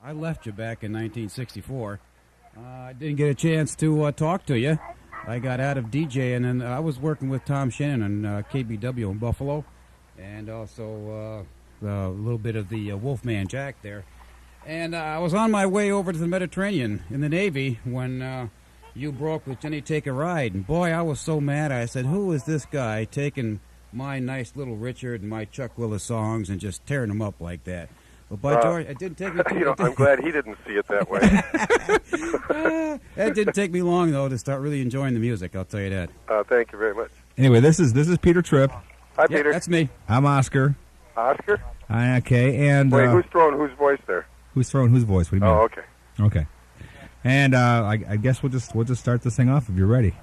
I left you back in 1964. I didn't get a chance to talk to you. I got out of DJing, and I was working with Tom Shannon on KBW in Buffalo, and also a little bit of the Wolfman Jack there. And I was on my way over to the Mediterranean in the Navy when you broke with Jenny Take a Ride. And boy, I was so mad. I said, who is this guy taking my nice Little Richard and my Chuck Willis songs and just tearing them up like that? But by George, it didn't take me too long. I'm glad he didn't see it that way. It didn't take me long, though, to start really enjoying the music, I'll tell you that. Thank you very much. Anyway, this is Peter Tripp. Hi, Peter. That's me. I'm Oscar. Oscar? Okay, and... Wait, who's throwing whose voice there? Who's throwing whose voice? What do you mean? Oh, okay. Okay. And I guess we'll just start this thing off if you're ready.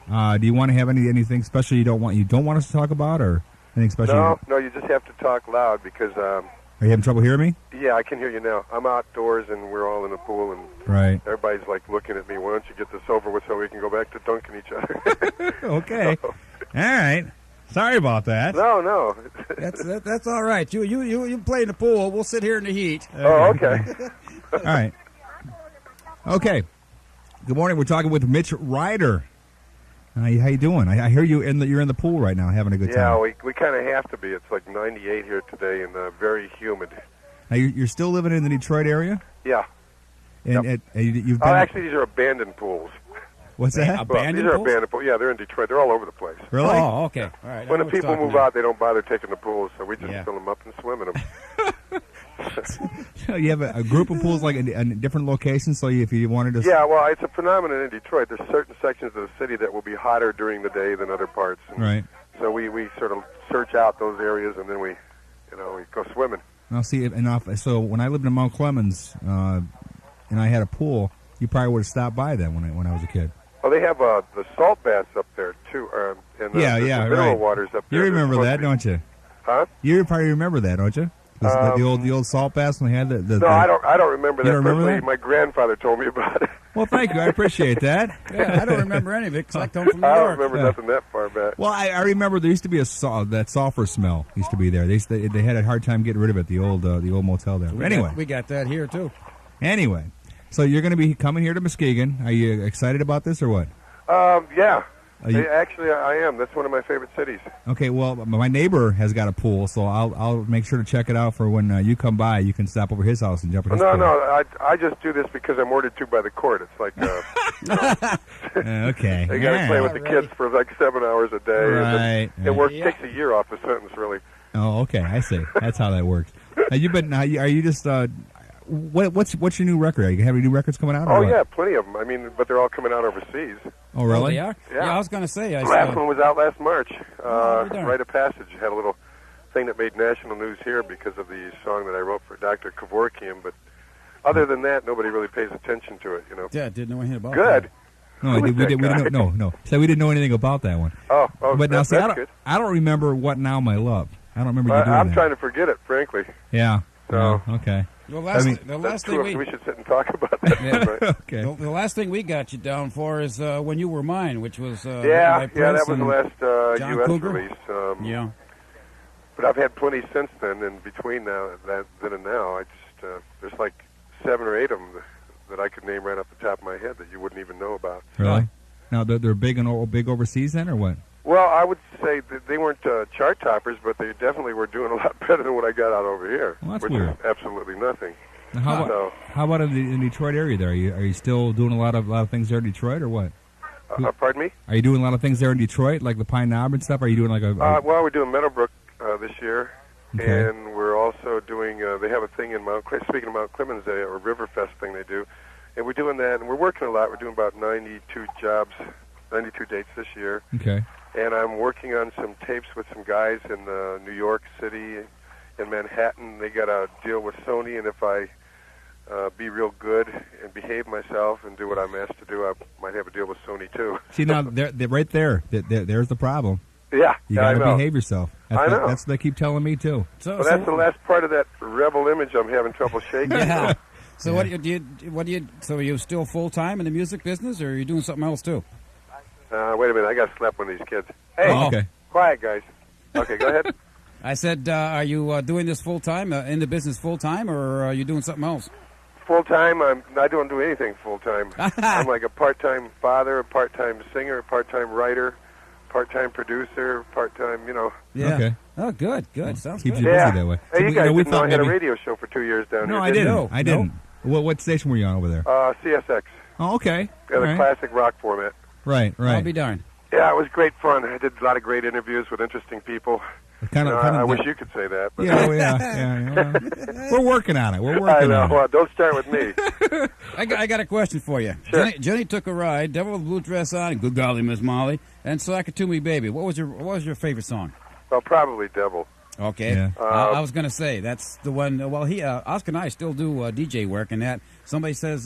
Do you want to have anything special you don't want us to talk about, or anything special? No, you just have to talk loud because... Are you having trouble hearing me? Yeah, I can hear you now. I'm outdoors, and we're all in the pool, and right. Everybody's, like, looking at me. Why don't you get this over with so we can go back to dunking each other? Okay. So. All right. Sorry about that. No. That's all right. You play in the pool. We'll sit here in the heat. Oh, okay. All right. Okay. Good morning. We're talking with Mitch Ryder. How you doing? I hear you're in the pool right now, having a good time. Yeah, we kind of have to be. It's like 98 here today and very humid. Now you're still living in the Detroit area? Yeah. And you've been... actually, these are abandoned pools. What's that? Abandoned these are pools? abandoned pools. Yeah, they're in Detroit. They're all over the place. Really? Oh, okay. All right. When the people move out, they don't bother taking the pools, so we just fill them up and swim in them. So you have a group of pools like in different locations, so if you wanted to... Yeah, well, it's a phenomenon in Detroit. There's certain sections of the city that will be hotter during the day than other parts. And right. So we sort of search out those areas, and then we go swimming. Now, see, so when I lived in Mount Clemens, and I had a pool, you probably would have stopped by then when I was a kid. Oh, they have the salt baths up there, too. And the mineral waters up there. You remember that, don't you? Huh? You probably remember that, don't you? The old salt baths when they had the No, I don't remember that. You don't remember personally. that? My grandfather told me about it. Well, thank you. I appreciate that. Yeah, I don't remember any of it because I come from New York. I don't remember nothing that far back. Well, I remember there used to be that sulfur smell used to be there. They had a hard time getting rid of it. The old motel there. But anyway, we got that here too. Anyway, so you're going to be coming here to Muskegon. Are you excited about this or what? Yeah. Actually, I am. That's one of my favorite cities. Okay, well, my neighbor has got a pool, so I'll make sure to check it out for when you come by. You can stop over his house and jump in his pool. No, I just do this because I'm ordered to by the court. It's like, okay. They got to play with the kids for like 7 hours a day. Right. It takes a year off the sentence, really. Oh, okay. I see. That's how that works. Are you just... What's your new record? Are you having new records coming out? Oh, yeah, plenty of them. I mean, but they're all coming out overseas. Oh, really? Oh, they are? Yeah. I was going to say. Last one was out last March. Darn. Rite of Passage had a little thing that made national news here because of the song that I wrote for Dr. Kevorkian. But other than that, nobody really pays attention to it. Yeah, didn't know anything about Good. that. No, we didn't. No. So we didn't know anything about that one. Oh, but now, see, that's good. I don't remember What Now, My Love. I don't remember you doing I'm that. trying to forget it, frankly. Yeah. So. Okay. The last thing we should sit and talk about that. Yeah. Right? Okay. The last thing we got you down for is When You Were Mine, which was that was the last John U.S. Cougar? release. Yeah. But I've had plenty since then, and between then and now, I just there's like 7 or 8 of them that I could name right off the top of my head that you wouldn't even know about. Really? Now they're big overseas then, or what? Well, I would say that they weren't chart toppers, but they definitely were doing a lot better than what I got out over here, well, that's which weird. is absolutely nothing. Now, how about in the Detroit area there? Are you still doing a lot of things there in Detroit, or what? Pardon me? Are you doing a lot of things there in Detroit, like the Pine Knob and stuff? Are you doing like well, we're doing Meadowbrook this year, okay. And we're also doing. They have a thing in speaking of Mount Clemens, a Riverfest thing they do, and we're doing that, and we're working a lot. We're doing about 92 jobs, 92 dates this year. Okay. And I'm working on some tapes with some guys in New York City and Manhattan. They got a deal with Sony, and if I be real good and behave myself and do what I'm asked to do, I might have a deal with Sony, too. See, now, they're right there. There's the problem. Yeah, you got to I know. behave yourself. I know. That's what they keep telling me, too. Well, that's the last part of that rebel image I'm having trouble shaking. Yeah. So what do you? So are you still full-time in the music business, or are you doing something else, too? Wait a minute, I got to slap one of these kids. Hey, okay. Quiet, guys. Okay, go ahead. I said, are you doing this full-time, in the business full-time, or are you doing something else? Full time, I don't do anything full time. I'm like a part-time father, a part-time singer, a part-time writer, part-time producer, part-time, Yeah. Okay. Oh, good. Sounds Keeps good. you busy that way. Hey, you guys we didn't know thought I had a maybe- radio show for 2 years down No, here. I didn't. No. I didn't. What station were you on over there? CSX. Oh, okay. Yeah, the All right. classic rock format. Right. I'll be darned. Yeah, it was great fun. I did a lot of great interviews with interesting people. Kind of. I wish you could say that. But Yeah. We're working on it. We're I working know. on it. Well, don't start with me. I got a question for you. Sure. Jenny took a ride, Devil with a Blue Dress On, Good Golly Miss Molly, and Sakatumi Baby. What was your favorite song? Well, probably Devil. Okay. Yeah. I was going to say, that's the one. Well, Oscar and I still do DJ work, and that somebody says,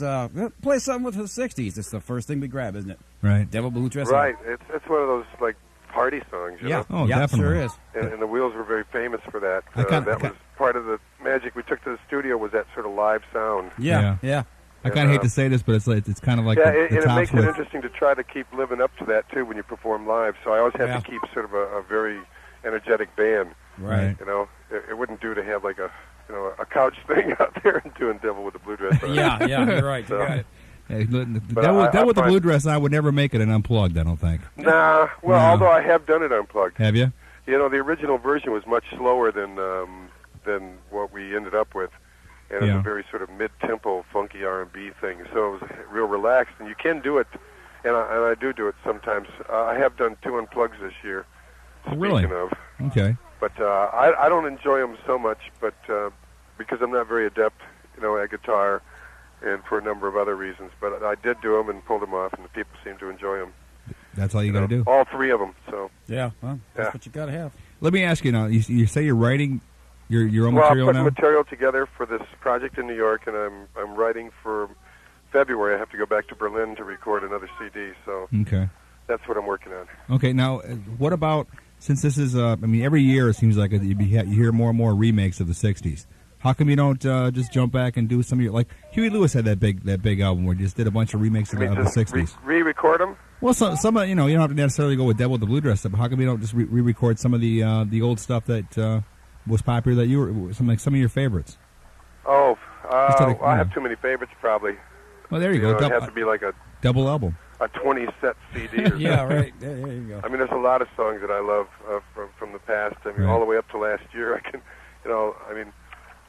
play something with the 60s. It's the first thing we grab, isn't it? Right. Devil Blue Dress Right. On. It's one of those, like, party songs, you Yeah. know? Oh, yeah, definitely. sure is. And the Wheels were very famous for that. I Was part of the magic we took to the studio was that sort of live sound. Yeah. I kind of hate to say this, but it's kind of like Yeah, the and it tops makes with. it interesting to try to keep living up to that, too, when you perform live. So I always have Yeah. to keep sort of a very energetic band. Right. You know, it wouldn't do to have, like, a couch thing out there and doing Devil with the Blue Dress on. Yeah, you're right. You got it. Hey, But that with the find- blue dress on would never make it an unplugged, I don't think. Nah, well, No. although I have done it unplugged. Have you? You know, the original version was much slower than what we ended up with, and Yeah. it's a very sort of mid-tempo, funky R&B thing. So it was real relaxed, and you can do it, and I do it sometimes. I have done 2 unplugs this year. Oh, Speaking really? of, Okay. but I don't enjoy them so much, but because I'm not very adept, at guitar, and for a number of other reasons. But I did do them and pulled them off, and the people seem to enjoy them. That's all you got to do. All 3 of them. So. Yeah, well, that's Yeah. what you got to have. Let me ask you now. You say you're writing your own Well, I'm material putting now? material together for this project in New York, and I'm writing for February. I have to go back to Berlin to record another CD, so Okay. that's what I'm working on. Okay. Now, what about, since this is, every year it seems like you hear more and more remakes of the 60s. How come you don't just jump back and do some of your, like Huey Lewis had that big album where he just did a bunch of remakes of the just 60s. Re-record them? Well, some you don't have to necessarily go with Devil with the Blue Dress, but how come you don't just re-record some of the old stuff that was popular that you were some of your favorites? Oh, Just to the- I have too many favorites, probably. Well, there you You go. know, it has to be like a Double album. 20-set CD or Yeah, something. right. There you go. I mean, there's a lot of songs that I love from the past. I mean, Right. all the way up to last year.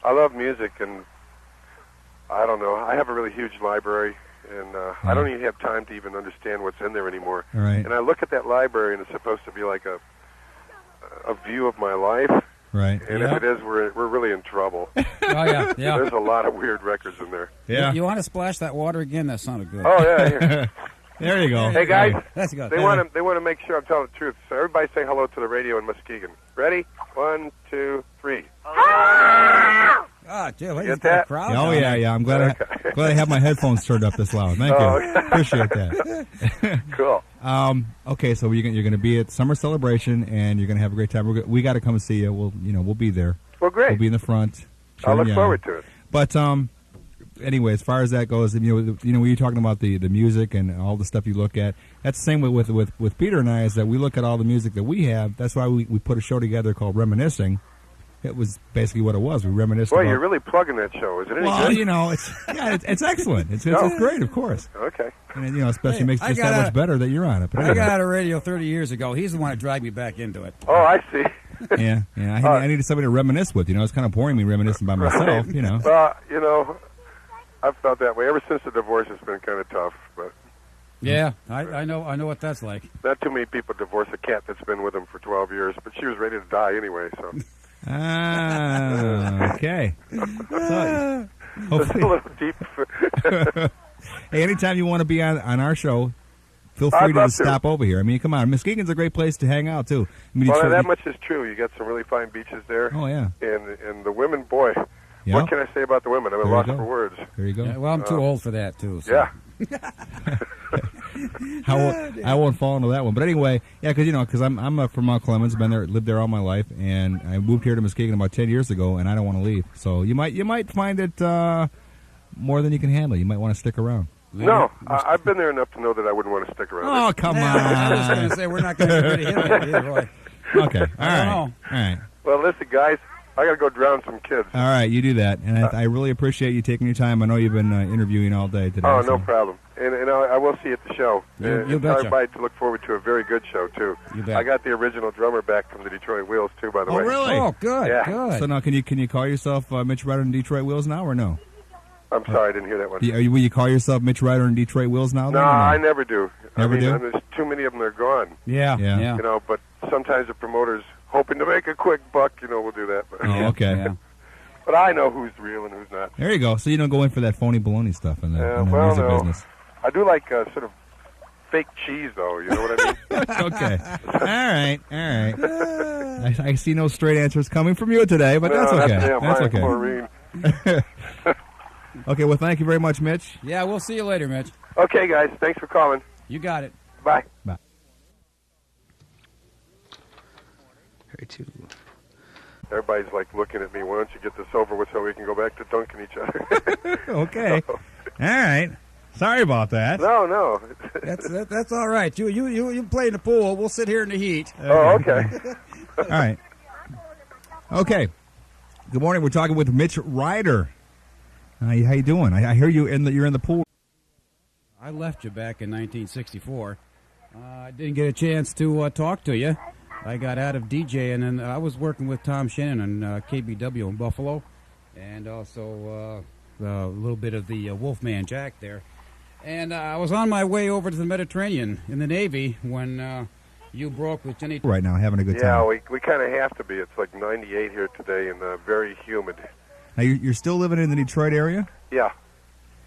I love music, and I don't know. I have a really huge library, and I don't even have time to even understand what's in there anymore. All right. And I look at that library, and it's supposed to be like a view of my life. Right. And Yeah. if it is, we're really in trouble. Oh, yeah. There's a lot of weird records in there. Yeah. You want to splash that water again? That sounded good. Oh yeah. Here. There you go. Hey guys, That's good. they want to make sure I'm telling the truth. So everybody say hello to the radio in Muskegon. Ready? 1, 2, 3. Ah, Jill, Get that? crowd. Oh down yeah, there. yeah. I'm glad I have my headphones turned up this loud. Thank you. Oh, okay. Appreciate that. Cool. Okay, so you're going to be at Summer Celebration, and you're going to have a great time. We got to come and see you. We'll be there. Well, great. We'll be in the front. I look yeah. forward to it. But anyway, as far as that goes, when you're talking about the music and all the stuff you look at, that's the same with Peter and I. Is that we look at all the music that we have. That's why we put a show together called Reminiscing. It was basically what it was. We reminisced. Boy, about, you're really plugging that show. Is it any well, good? it's excellent. It's Oh. great, of course. Okay. And especially Hey, makes it I just got that a- much better that you're on it. But I anyway. got out of radio 30 years ago. He's the one that dragged me back into it. Oh, I see. yeah. I needed somebody to reminisce with. It's kind of boring me reminiscing by myself. Well, I've felt that way ever since the divorce. It's been kind of tough, but Yeah, I know what that's like. not too many people divorce a cat that's been with them for 12 years. But she was ready to die anyway, so Okay. So, it's a hopefully, little deep. hey, anytime you want to be on our show, feel I'd free to love just to. stop over here. I mean, come on, Muskegon's a great place to hang out too. I mean, Well, Detroit- that much is true. You got some really fine beaches there, Oh yeah. and the women, boy. Yeah. What can I say about the women? I'm There at you lost go. for words. There you go. Yeah, well, I'm too old for that too. So. Yeah. I won't fall into that one. But anyway, yeah, because I'm from Mount Clemens, been there, lived there all my life, and I moved here to Muskegon about 10 years ago, and I don't want to leave. So you might find it more than you can handle. You might want to stick around. No, I've been there enough to know that I wouldn't want to stick around. Oh, come I was going on. to say we're not going to get rid of him either way. Okay, all I don't right, know. all right. Well, listen, guys, I got to go drown some kids. All right, you do that, and I really appreciate you taking your time. I know you've been interviewing all day today. Oh, so. no problem. And I will see you at the show. You betcha. Everybody to look forward to a very good show, too. You bet. I got the original drummer back from the Detroit Wheels, too, by the way. Oh, really? Oh, good, Yeah. good. So now, can you call yourself Mitch Ryder and Detroit Wheels now, or no? I'm sorry, I didn't hear that one. Will you call yourself Mitch Ryder and Detroit Wheels now? No, I never do. Never do? There's too many of them that are gone. Yeah. You know, but sometimes the promoters, hoping to make a quick buck, we'll do that. But, Oh, okay. Yeah. but I know who's real and who's not. There you go. So you don't go in for that phony baloney stuff in the music business. I do like sort of fake cheese, though. You know what I mean? Okay. All right. I see no straight answers coming from you today, but that's okay. That's okay. Chlorine. Okay, well, thank you very much, Mitch. Yeah, we'll see you later, Mitch. Okay, guys. Thanks for calling. You got it. Bye. Bye. Everybody's like looking at me. Why don't you get this over with so we can go back to dunking each other? Okay. All right. Sorry about that. No. That's all right. You play in the pool. We'll sit here in the heat. Oh, okay. All right. Okay. Good morning. We're talking with Mitch Ryder. How you doing? I hear you're in the pool. I left you back in 1964. I didn't get a chance to talk to you. I got out of DJing, and I was working with Tom Shannon on KBW in Buffalo, and also a little bit of the Wolfman Jack there. And I was on my way over to the Mediterranean in the Navy when you broke with Jenny. Right now, having a good time. Yeah, we kind of have to be. It's like 98 here today and very humid. Now, you're still living in the Detroit area? Yeah.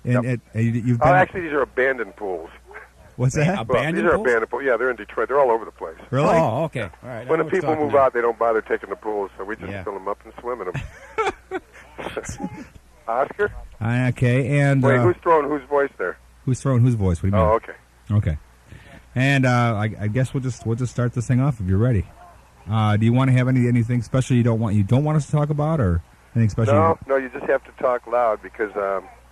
And you've been... Oh, actually, these are abandoned pools. What's that? Abandoned these are pools? abandoned pools. Yeah, they're in Detroit. They're all over the place. Really? Oh, okay. All right. When the people move out, they don't bother taking the pools, so we just Yeah. fill them up and swim in them. Oscar? Okay, and... Wait, who's throwing whose voice there? Who's throwing whose voice? What do you mean? Oh, okay. Okay. And I guess we'll just start this thing off if you're ready. Do you want to have anything special you don't want us to talk about, or anything special? No, you just have to talk loud because...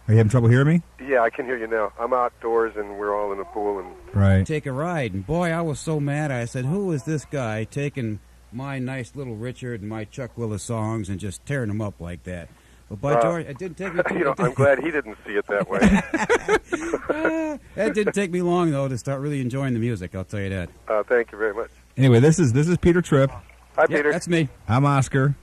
Are you having trouble hearing me? Yeah, I can hear you now. I'm outdoors and we're all in the pool and... Right. Take a ride. And boy, I was so mad. I said, who is this guy taking my nice little Richard and my Chuck Willis songs and just tearing them up like that? But by George, it didn't take me too I'm glad he didn't see it that way. It didn't take me long, though, to start really enjoying the music, I'll tell you that. Thank you very much. Anyway, this is Peter Tripp. Hi, Yeah, Peter. that's me. I'm Oscar.